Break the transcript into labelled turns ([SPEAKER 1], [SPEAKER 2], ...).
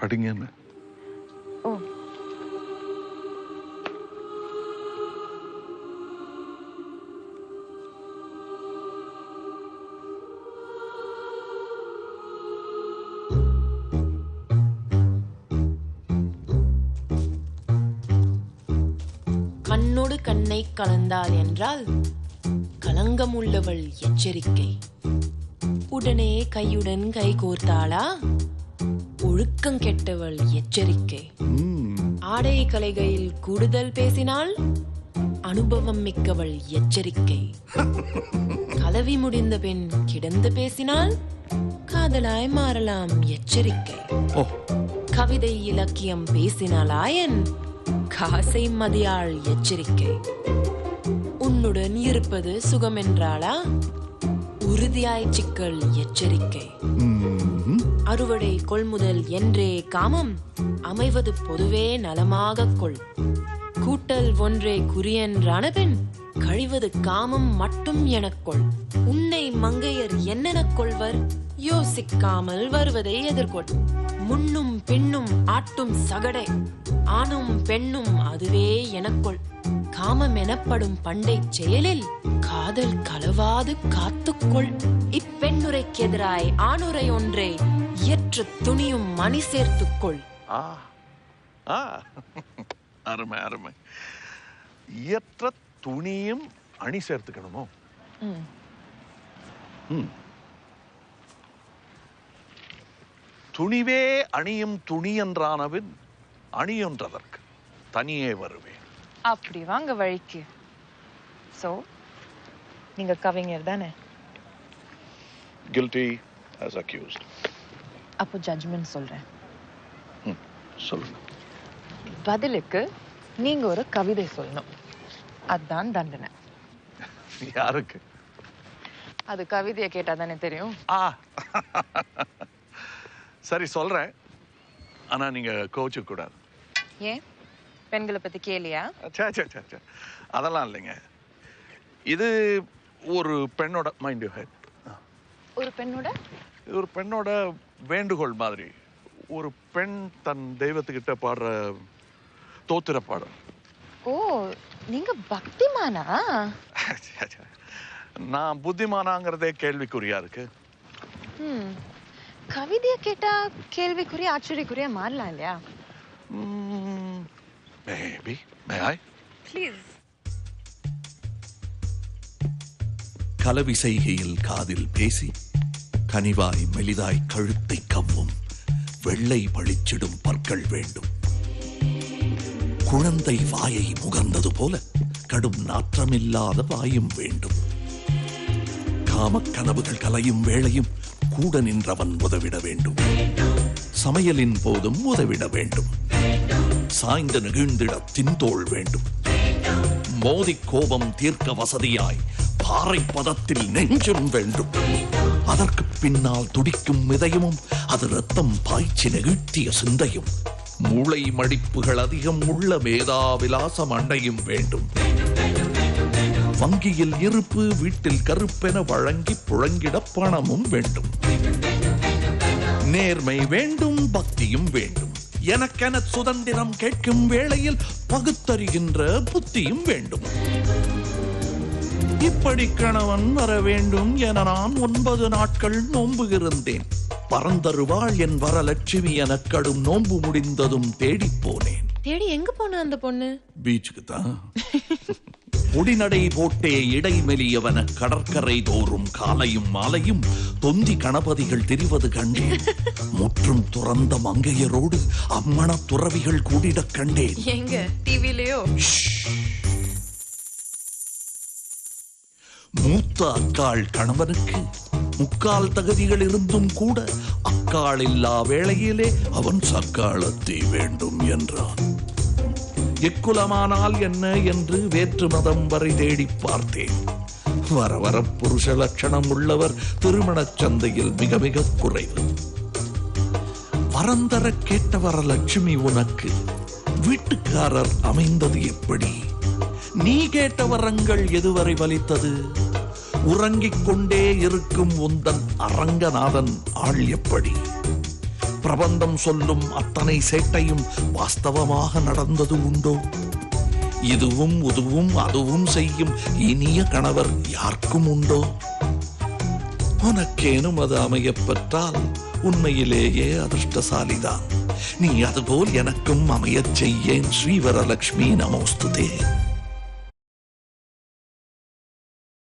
[SPEAKER 1] படிங்கன்னு.
[SPEAKER 2] ஓ,
[SPEAKER 3] கண்ணோடு கண்ணை கலந்தாள் என்றால் கலங்கம் உள்ளவள் எச்சரிக்கை. உடனே கையுடன் கை கோர்த்தாளா ஒழுக்கம் கெட்டவள் எச்சரிக்கை. ஆடை கலைகையில் கூடுதல் பேசினாள் அனுபவம் மிக்கவள் எச்சரிக்கை. கலவி முடிந்த பெண் கிடந்து பேசினால் காதலாய் மாறலாம் எச்சரிக்கை. கவிதை இலக்கியம் பேசினாலாயன் காசை மதியாள் எச்சரிக்கை. உன்னுடன் இருப்பது சுகம் என்றாளா உறுதியாய் சிக்கல் எச்சரிக்கை. அறுவடை கொள்முதல் என்றே காமம் அமைவது பொதுவே நலமாக கொள். கூட்டல் ஒன்றே குறியென்றான பெண் கழிவது காமம் மட்டும் எனக்கொள். உன்னை மங்கையர் என்னெனக் கொள்வர் யோசிக்காமல் வருவதை எதிர்கொள். முன்னும் பின்னும் ஆட்டும் சகடை ஆணும் பெண்ணும் அதுவே எனக்கொள். காமம் எனப்படும் பண்டை செயலில் காதல் கலவாது காத்துக்கொள். இப்பெண்ணுரைக்கு எதிராய் ஆணுரை ஒன்றை இயற்ற துணியும் மணி சேர்த்துக்கொள்.
[SPEAKER 1] அருமை அருமை. இயற்ற துணியும் அணி சேர்த்துக்கணுமோ? துணிவே அணியும் துணி என்றானவின் அணியொன்றதற்கு தனியே வருவேன்.
[SPEAKER 2] அப்படி வாங்க வழிக்கு. சோ நீங்க கவிஞர் தானே?
[SPEAKER 1] Guilty as accused.
[SPEAKER 2] அப்போ ஜட்ஜ்மெண்ட் சொல்றேன்.
[SPEAKER 1] சொல்லுங்க.
[SPEAKER 2] பதிலுக்கு நீங்க ஒரு கவிதை சொல்லணும். அதுதான் தண்டனை.
[SPEAKER 1] யாருக்கு?
[SPEAKER 2] அது கவிதையை கேட்டா தானே தெரியும்.
[SPEAKER 1] சரி சொல்றேன். ஆனா நீங்க கோச்சுக்க கூடாது.
[SPEAKER 2] ஏன்? பெண்களை பத்தி கேளியா?
[SPEAKER 1] அதெல்லாம் இல்லைங்க. இது ஒரு பெண்ணோட மைண்ட் யூ ஹெட். ஒரு பெண்ணோட வேண்டுகோள் மாதிரி. ஒரு பெண் தன் தெய்வத்துக்கிட்ட பாடுற தோத்திர பாடல்.
[SPEAKER 2] ஓ, நீங்க பக்திமானா?
[SPEAKER 1] நான் புத்திமானாங்கிறதே கேள்விக்குறியா இருக்கு.
[SPEAKER 2] கவிதையை கேட்டா கேள்விக்குரிய ஆச்சரியக்குரிய மாறலாம் இல்லையா?
[SPEAKER 1] Maybe. May I?
[SPEAKER 2] Please.
[SPEAKER 4] கலவி செய்கையில் காதில் பேசி கனிவாய் மெலிதாய் கழுத்தை கவ்வும் வெள்ளை பளிச்சிடும் பற்கள் வேண்டும். குழந்தை வாயை முகர்ந்தது போல கடும் நாற்றமில்லாத வாயும் வேண்டும். காமக் கனவுகள் கலையும் வேளையும் கூட நின்றவன் உதவிட வேண்டும். சமையலின் போதும் உதவிட வேண்டும். சாய்ந்து நெகிழ்ந்திட தின்தோள் வேண்டும். மோதி கோபம் தீர்க்க வசதியாய் பாறை பதத்தில் நெஞ்சும் வேண்டும். அதற்கு பின்னால் துடிக்கும் இதயமும் அது ரத்தம் பாய்ச்சி நெகிழ்த்திய சிந்தையும் மூளை மடிப்புகள் அதிகம் உள்ள மேதாவிலாசம் அண்டையும் வேண்டும். வங்கியில் இருப்பு வீட்டில் கருப்பென வழங்கி புழங்கிட பணமும் வேண்டும். நேர்மை வேண்டும், பக்தியும் வேண்டும். எனக்கென சுதந்திரம் கேட்கும் வேளையில் பகுத்தறிகின்ற புத்தியும் வேண்டும். இப்படி கணவன் வர வேண்டும் என நான் 9 நாட்கள் நோன்பு இருந்தேன். பரந்தருவாள் என் வரலட்சுமி என கடும் நோன்பு முடிந்ததும் தேடி போனேன்.
[SPEAKER 3] தேடி எங்க போன அந்த பொண்ணு?
[SPEAKER 4] பீச்சுக்கு தான். பொடிநடை போட்டே இடைமெலியவன கடற்கரை தோறும் காலையும் மாலையும் தொந்தி கணபதிகள் தெரிவது கண்டேன். முற்றும் துறந்த மங்கையரோடு அம்மண துறவிகள் கூடிடக் கண்டேன்.
[SPEAKER 2] எங்க டிவிலயோ?
[SPEAKER 4] மூத்த அக்காள் கணவனுக்கு முக்கால் தகுதிகள் இருந்தும் கூட அக்காள் இல்லா வேளையிலே அவன் சக்காளத்தை வேண்டும் என்றான். எக்குலமானால் என்ன என்று வேற்று மதம் வரை தேடி பார்த்தேன். வர வர புருஷ லட்சணம் உள்ளவர் திருமணச் சந்தையில் மிக மிக குறைவு. வரந்தர கேட்ட வரலட்சுமி உனக்கு வீட்டுக்காரர் அமைந்தது எப்படி? நீ கேட்ட வரங்கள் எதுவரை வலித்தது? உறங்கிக் கொண்டே இருக்கும் உந்தன் அரங்கநாதன் ஆள் எப்படி? பிரபந்தம் சொல்லும் அத்தனை சேட்டையும் வாஸ்தவமாக நடந்தது உண்டோ? இதுவும் உதுவும் அதுவும் செய்யும் இனிய கணவர் யாருக்கும் உண்டோ? உனக்கேனும் அது அமையப் பெற்றால் உண்மையிலேயே அதிர்ஷ்டசாலிதான். நீ அதுபோல் எனக்கும் அமையச் செய்யேன். ஸ்ரீவரலக்ஷ்மி நமோஸ்துதே.